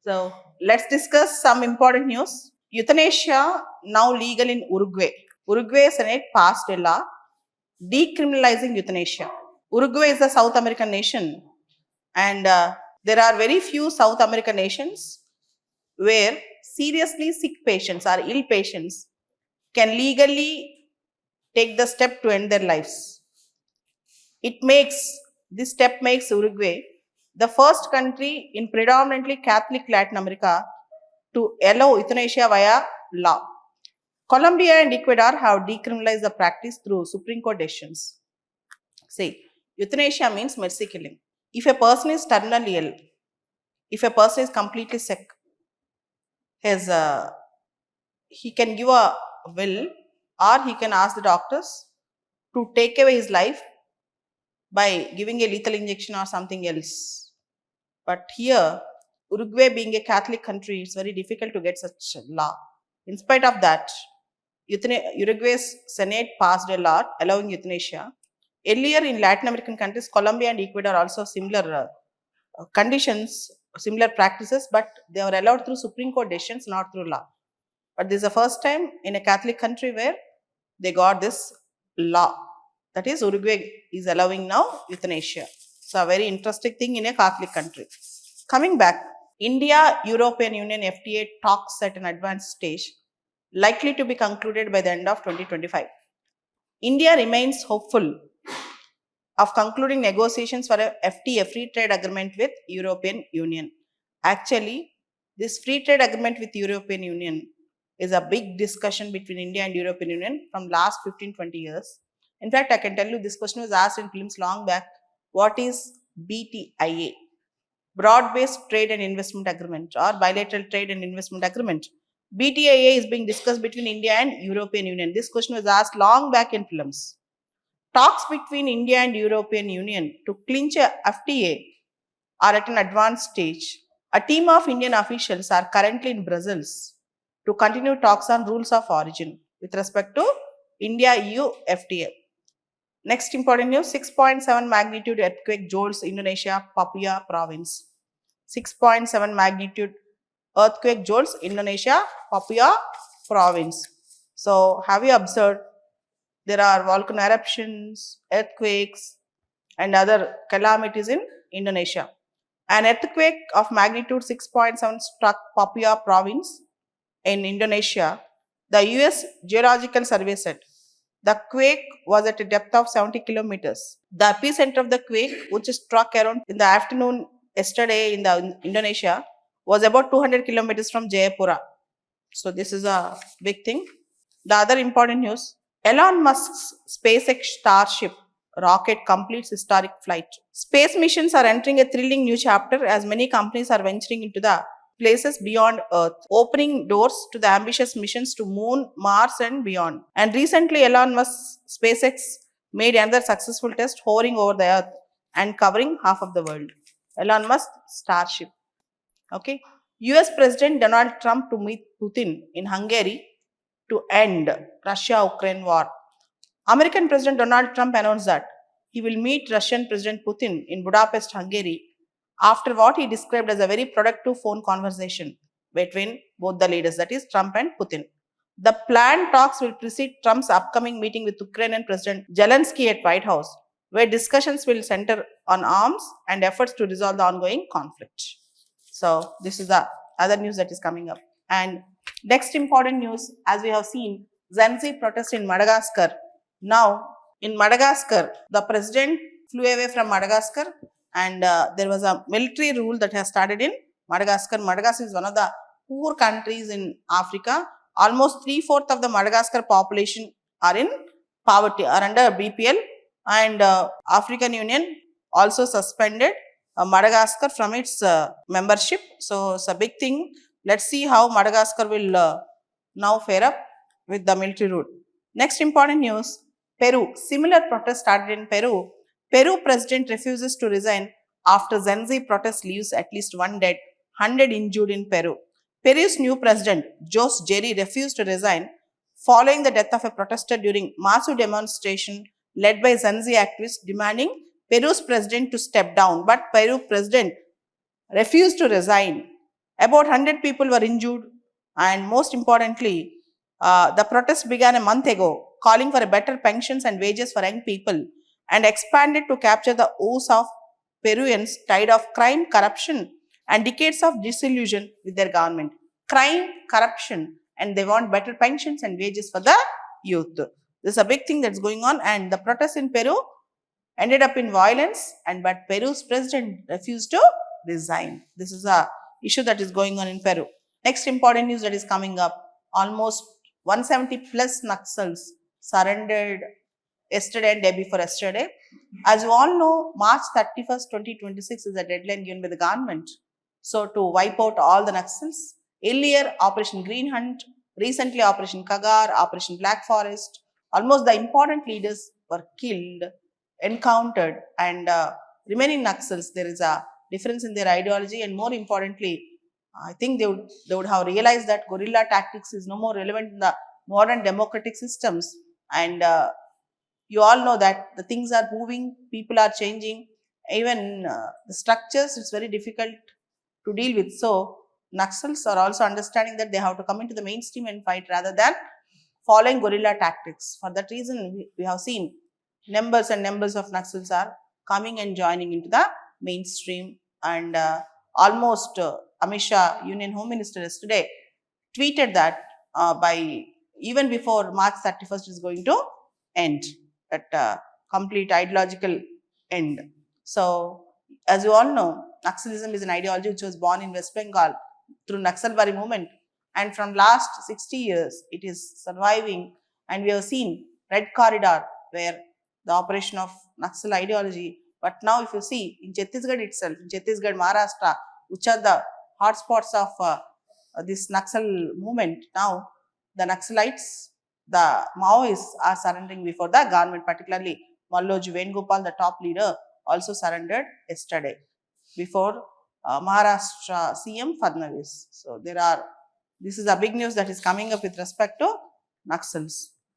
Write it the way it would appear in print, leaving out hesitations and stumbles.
So let's discuss some important news. Euthanasia now legal in Uruguay. Uruguay Senate passed a law decriminalizing euthanasia. Uruguay is a South American nation, and there are very few South American nations where seriously sick patients or ill patients can legally take the step to end their lives. This step makes Uruguay the first country in predominantly Catholic Latin America to allow euthanasia via law. Colombia and Ecuador have decriminalized the practice through Supreme Court decisions. See, euthanasia means mercy killing. If a person is terminally ill, if a person is completely sick, he can give a will, or he can ask the doctors to take away his life by giving a lethal injection or something else. But here, Uruguay being a Catholic country, it's very difficult to get such a law. In spite of that, Uruguay's Senate passed a law allowing euthanasia. Earlier in Latin American countries, Colombia and Ecuador also similar conditions, similar practices, but they were allowed through Supreme Court decisions, not through law. But this is the first time in a Catholic country where they got this law. That is, Uruguay is allowing now euthanasia. So, a very interesting thing in a Catholic country. Coming back, India European Union FTA talks at an advanced stage, likely to be concluded by the end of 2025. India remains hopeful of concluding negotiations for a FTA, free trade agreement with European Union. Actually, this free trade agreement with European Union is a big discussion between India and European Union from last 15-20 years. In fact, I can tell you this question was asked in films long back. What is BTIA? Broad-based Trade and Investment Agreement or Bilateral Trade and Investment Agreement. BTIA is being discussed between India and European Union. This question was asked long back in films. Talks between India and European Union to clinch a FTA are at an advanced stage. A team of Indian officials are currently in Brussels to continue talks on rules of origin with respect to India-EU FTA. Next important news, 6.7 magnitude earthquake jolts Indonesia, Papua province. 6.7 magnitude earthquake jolts Indonesia, Papua province. So, have you observed there are volcano eruptions, earthquakes, and other calamities in Indonesia? An earthquake of magnitude 6.7 struck Papua province in Indonesia. The US Geological Survey said the quake was at a depth of 70 kilometers. The epicenter of the quake, which struck around in the afternoon yesterday in Indonesia, was about 200 kilometers from Jayapura. So this is a big thing. The other important news, Elon Musk's SpaceX Starship rocket completes historic flight. Space missions are entering a thrilling new chapter as many companies are venturing into the places beyond Earth, opening doors to the ambitious missions to Moon, Mars, and beyond. And recently, Elon Musk's SpaceX made another successful test hovering over the Earth and covering half of the world. Elon Musk Starship. Okay. US President Donald Trump to meet Putin in Hungary to end Russia-Ukraine war. American President Donald Trump announced that he will meet Russian President Putin in Budapest, Hungary, after what he described as a very productive phone conversation between both the leaders, that is Trump and Putin. The planned talks will precede Trump's upcoming meeting with Ukrainian President Zelensky at White House, where discussions will center on arms and efforts to resolve the ongoing conflict. So this is the other news that is coming up. And next important news, as we have seen, Gen Z protest in Madagascar. Now, in Madagascar, the president flew away from Madagascar, and there was a military rule that has started in Madagascar. Madagascar is one of the poor countries in Africa. Almost 3/4 of the Madagascar population are in poverty, are under BPL, and African Union also suspended Madagascar from its membership. So it's a big thing. Let's see how Madagascar will now fare up with the military rule. Next important news, Peru. Similar protest started in Peru. Peru president refuses to resign after Gen Z protest leaves at least 1 dead, 100 injured in Peru. Peru's new president, Jose Jerry, refused to resign following the death of a protester during massive demonstration led by Gen Z activists demanding Peru's president to step down. But Peru president refused to resign About 100 people were injured, and most importantly, the protest began a month ago, calling for a better pensions and wages for young people, and expanded to capture the woes of Peruvians tired of crime, corruption, and decades of disillusion with their government. Crime, corruption, and they want better pensions and wages for the youth. This is a big thing that's going on, and the protests in Peru ended up in violence, and but Peru's president refused to resign. This is a issue that is going on in Peru. Next important news that is coming up: almost 170 plus Naxals surrendered yesterday and day before yesterday. As you all know, March 31st, 2026 is a deadline given by the government, so to wipe out all the Naxals. Earlier, Operation Green Hunt, recently Operation Kagar, Operation Black Forest, almost the important leaders were killed, encountered, and remaining Naxals, there is a difference in their ideology, and more importantly, I think they would have realized that guerrilla tactics is no more relevant in the modern democratic systems. And you all know that the things are moving, people are changing, even the structures, it's very difficult to deal with. So, Naxals are also understanding that they have to come into the mainstream and fight rather than following guerrilla tactics. For that reason, we have seen numbers and numbers of Naxals are coming and joining into the mainstream. And almost Amit Shah, Union Home Minister, yesterday tweeted that by even before March 31st is going to end, that complete ideological end. So, as you all know, Naxalism is an ideology which was born in West Bengal through Naxalbari movement, and from last 60 years it is surviving, and we have seen Red Corridor where the operation of Naxal ideology. But now if you see in Chhattisgarh itself, in Chhattisgarh, Maharashtra, which are the hotspots of this Naxal movement, now the Naxalites, the Maoists are surrendering before the government, particularly Malloji Venugopal, the top leader, also surrendered yesterday before Maharashtra CM Fadnavis. So this is a big news that is coming up with respect to Naxals.